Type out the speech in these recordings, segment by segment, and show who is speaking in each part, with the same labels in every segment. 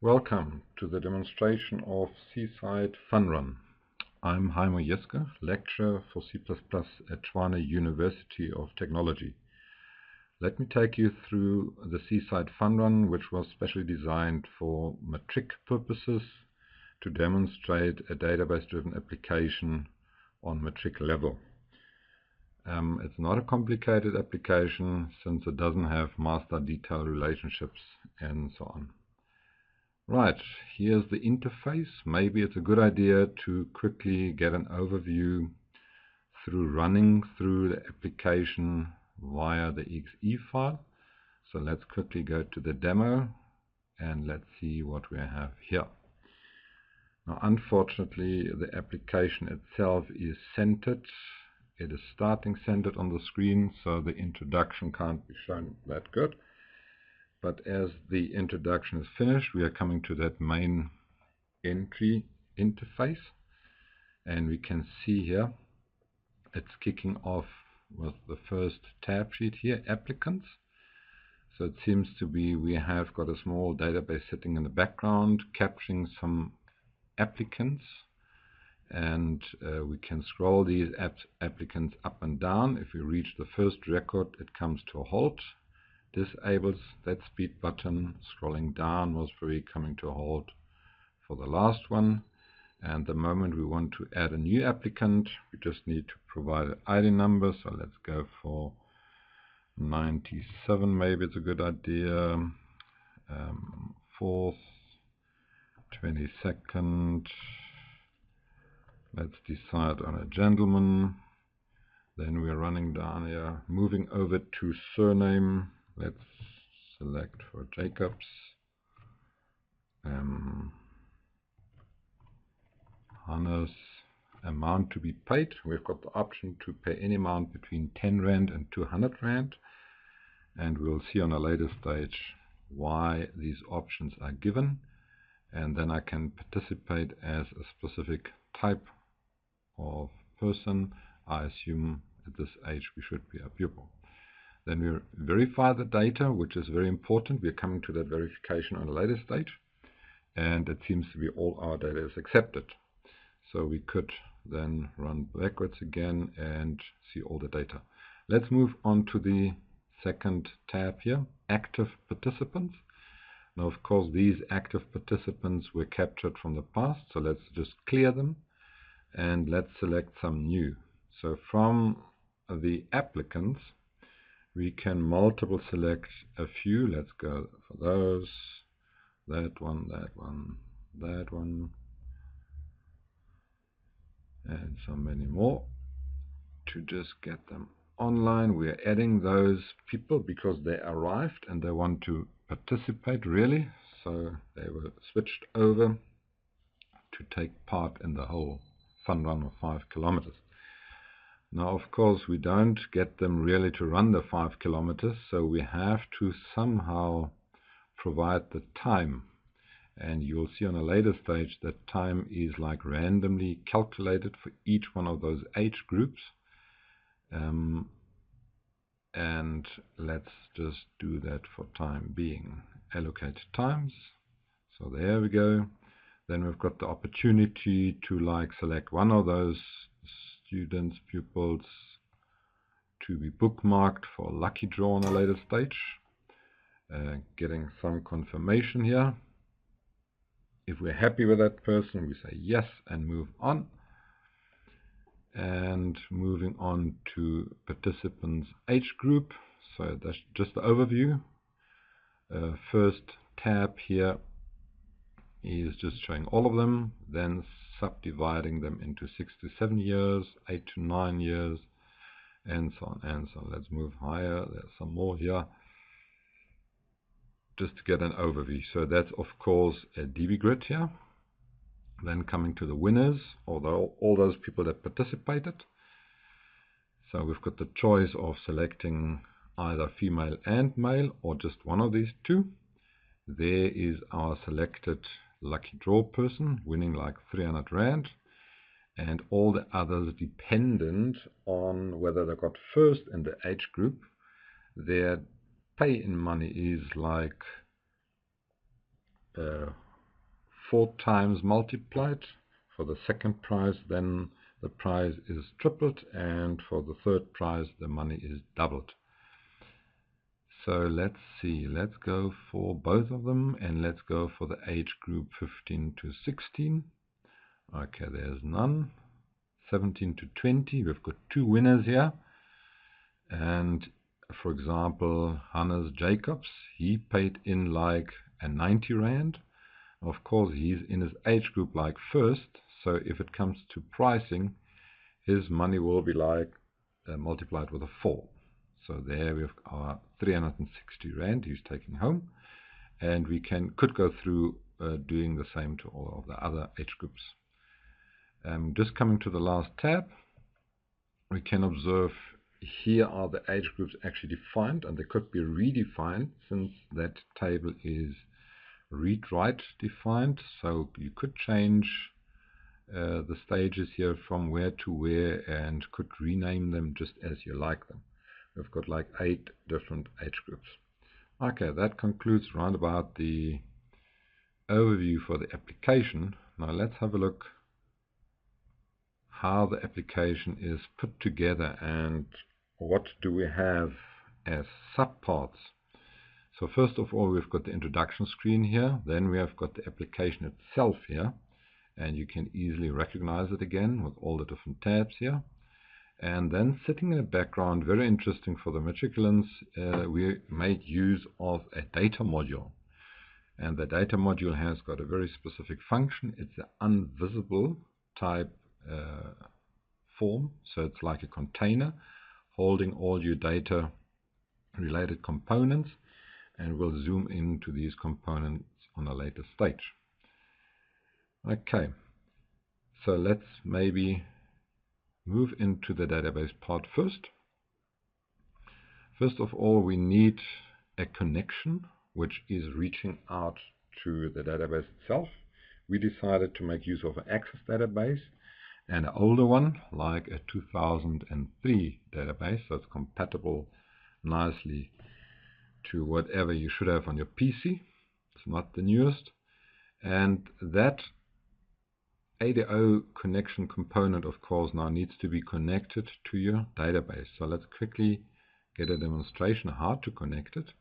Speaker 1: Welcome to the demonstration of Seaside Fun Run. I'm Heimo Jeske, lecturer for C++ at Tshwane University of Technology. Let me take you through the Seaside Fun Run, which was specially designed for matric purposes to demonstrate a database-driven application on matric level. It's not a complicated application since it doesn't have master-detail relationships and so on. Right, here's the interface. Maybe it's a good idea to quickly get an overview through running through the application via the exe file. So let's quickly go to the demo and let's see what we have here. Now, unfortunately, the application itself is centered. It is starting centered on the screen, so the introduction can't be shown that good. But as the introduction is finished, we are coming to that main entry interface, and we can see here it's kicking off with the first tab sheet here, applicants. So it seems to be we have got a small database sitting in the background capturing some applicants, and we can scroll these applicants up and down. If we reach the first record, it comes to a halt. Disables that speed button. Scrolling down was very coming to a halt for the last one, and the moment we want to add a new applicant, we just need to provide an ID number. So let's go for 97, maybe it's a good idea. 4th, 22nd, let's decide on a gentleman. Then we're running down here, moving over to surname. Let's select for Jacobs. Hannes, amount to be paid. We've got the option to pay any amount between 10 Rand and 200 Rand. And we'll see on a later stage why these options are given. And then I can participate as a specific type of person. I assume at this age we should be a pupil. Then we verify the data, which is very important. We're coming to that verification on a later stage. And it seems to be all our data is accepted. So we could then run backwards again and see all the data. Let's move on to the second tab here, active participants. Now, of course, these active participants were captured from the past. So let's just clear them and let's select some new. So from the applicants, we can multiple select a few. Let's go for those, that one, that one, that one, and so many more to just get them online. We are adding those people because they arrived and they want to participate really. So they were switched over to take part in the whole fun run of 5 kilometers. Now, of course, we don't get them really to run the 5 kilometers, so we have to somehow provide the time. And you'll see on a later stage that time is like randomly calculated for each one of those age groups. And let's just do that for time being. Allocate times. So there we go. Then we've got the opportunity to select one of those students, pupils, to be bookmarked for a lucky draw on a later stage. Getting some confirmation here. If we're happy with that person, we say yes and move on. And moving on to participants age group. So that's just the overview. First tab here is just showing all of them, then subdividing them into 6 to 7 years, 8 to 9 years, and so on and so on. Let's move higher. There's some more here, just to get an overview. So that's of course a DB grid here. Then coming to the winners, although all those people that participated. So we've got the choice of selecting either female and male or just one of these two. There is our selected lucky draw person winning like 300 Rand, and all the others dependent on whether they got first in the age group. Their pay in money is like 4 times multiplied. For the second prize, then the prize is tripled, and for the third prize, the money is doubled. So let's see, let's go for both of them, and let's go for the age group 15 to 16. Okay, there's none. 17 to 20, we've got 2 winners here. And for example, Hannes Jacobs, he paid in like a 90 Rand. Of course, he's in his age group like first, so if it comes to pricing, his money will be like multiplied with a 4. So there we've our 360 Rand he's taking home, and we could go through doing the same to all of the other age groups. Just coming to the last tab, we can observe here are the age groups actually defined, and they could be redefined since that table is read-write defined. So you could change the stages here from where to where and could rename them just as you like them. We've got like 8 different age groups. Okay, that concludes round about the overview for the application. Now let's have a look how the application is put together and what do we have as subparts. So first of all, we've got the introduction screen here, then we have got the application itself here, and you can easily recognize it again with all the different tabs here. And then sitting in the background, very interesting for the matriculants, we made use of a data module. And the data module has got a very specific function. It's an unvisible type form, so it's like a container holding all your data related components, and we'll zoom into these components on a later stage. Okay, so let's maybe move into the database part first. First of all, we need a connection which is reaching out to the database itself. We decided to make use of an Access database and an older one like a 2003 database, so it's compatible nicely to whatever you should have on your PC. It's not the newest, and that ADO connection component of course now needs to be connected to your database. So let's quickly get a demonstration how to connect it.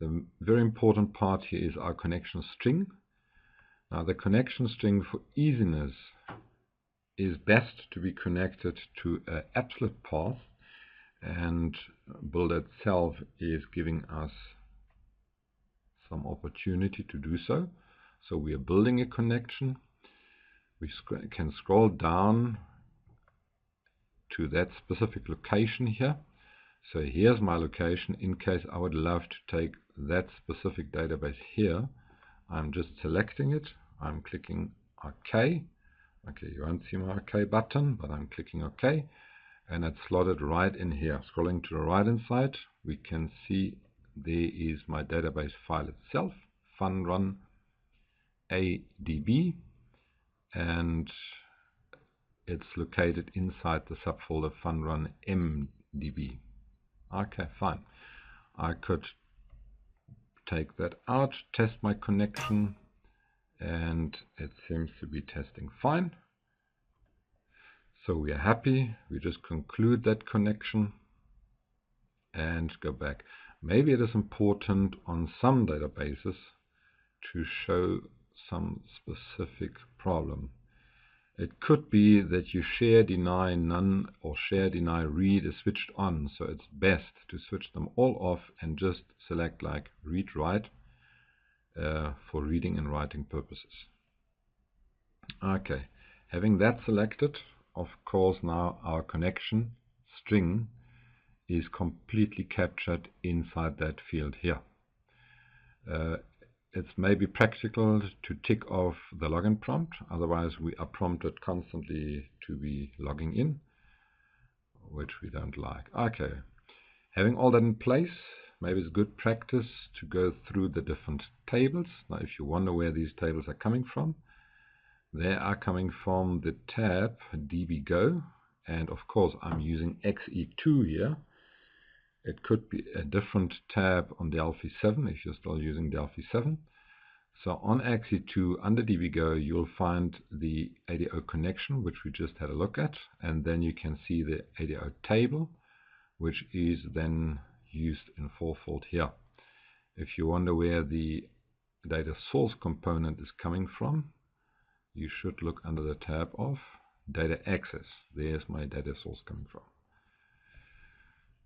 Speaker 1: The very important part here is our connection string. Now the connection string, for easiness, is best to be connected to an absolute path, and Build itself is giving us some opportunity to do so. So we are building a connection. We can scroll down to that specific location here. So here's my location in case I would love to take that specific database here. I'm just selecting it. I'm clicking OK. Okay, you won't see my OK button, but I'm clicking OK. And it's slotted right in here. Scrolling to the right hand side, we can see there is my database file itself, funrun adb, and it's located inside the subfolder funrun mdb. Okay, fine. I could take that out, test my connection, and it seems to be testing fine. So we are happy. We just conclude that connection and go back. Maybe it is important on some databases to show some specific problem. It could be that you share deny none or share deny read is switched on, so it's best to switch them all off and just select like read write for reading and writing purposes. Okay, having that selected, of course now our connection string is completely captured inside that field here. It's maybe practical to tick off the login prompt, otherwise we are prompted constantly to be logging in, which we don't like. Okay, having all that in place, maybe it's good practice to go through the different tables. Now if you wonder where these tables are coming from, they are coming from the tab dbgo, and of course I'm using XE2 here. It could be a different tab on Delphi 7 if you're still using Delphi 7. So on axis 2 under DBGo, you'll find the ADO connection, which we just had a look at, and then you can see the ADO table, which is then used in fourfold here. If you wonder where the data source component is coming from, you should look under the tab of data access. There's my data source coming from.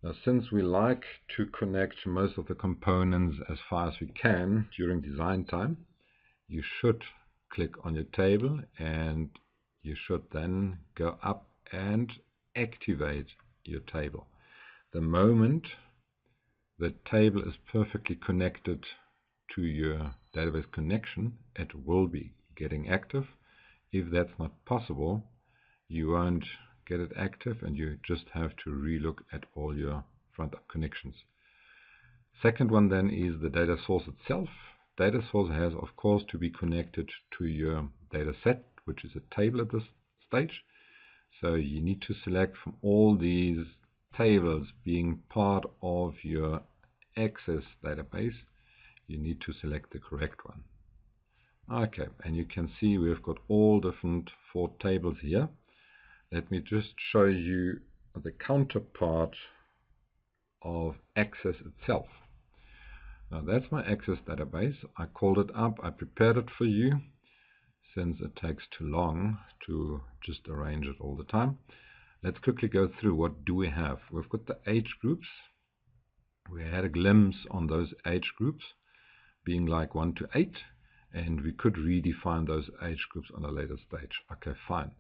Speaker 1: Now, since we like to connect most of the components as far as we can during design time, you should click on your table and you should then go up and activate your table. The moment the table is perfectly connected to your database connection, it will be getting active. If that's not possible, you won't get it active and you just have to relook at all your front connections. Second one then is the data source itself. Data source has of course to be connected to your data set, which is a table at this stage. So you need to select from all these tables being part of your access database, you need to select the correct one. Okay, and you can see we've got all different 4 tables here. Let me just show you the counterpart of access itself. Now that's my access database. I called it up, I prepared it for you, since it takes too long to just arrange it all the time. Let's quickly go through what do we have. We've got the age groups. We had a glimpse on those age groups being like 1 to 8, and we could redefine those age groups on a later stage. Okay, fine.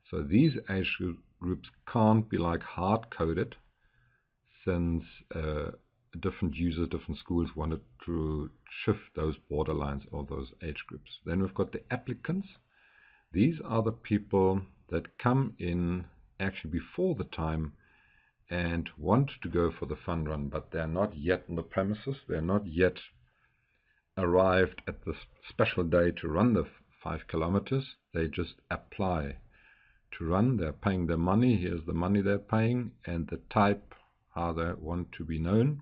Speaker 1: So these age groups can't be like hard-coded, since different users, different schools wanted to shift those borderlines of those age groups. Then we've got the applicants. These are the people that come in actually before the time and want to go for the fun run, but they're not yet on the premises. They're not yet arrived at the special day to run the 5 kilometers. They just apply to run. They're paying their money. Here's the money they're paying and the type, how they want to be known,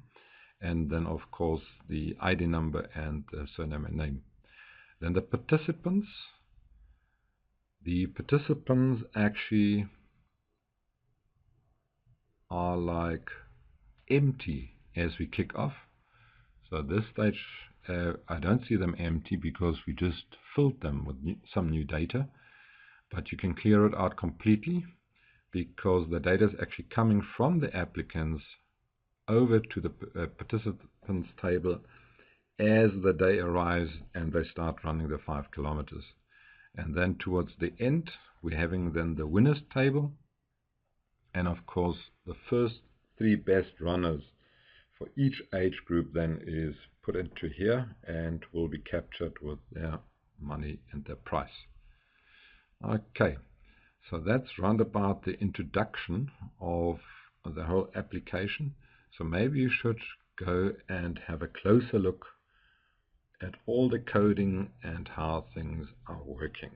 Speaker 1: and then of course the ID number and the surname and name. Then the participants. The participants actually are like empty as we kick off. So this stage I don't see them empty because we just filled them with some new data, but you can clear it out completely because the data is actually coming from the applicants over to the participants table as the day arrives and they start running the 5 kilometers. And then towards the end we're having then the winners table, and of course the first 3 best runners for each age group then is put into here and will be captured with their money and their price. Okay, so that's round about the introduction of the whole application. So maybe you should go and have a closer look at all the coding and how things are working.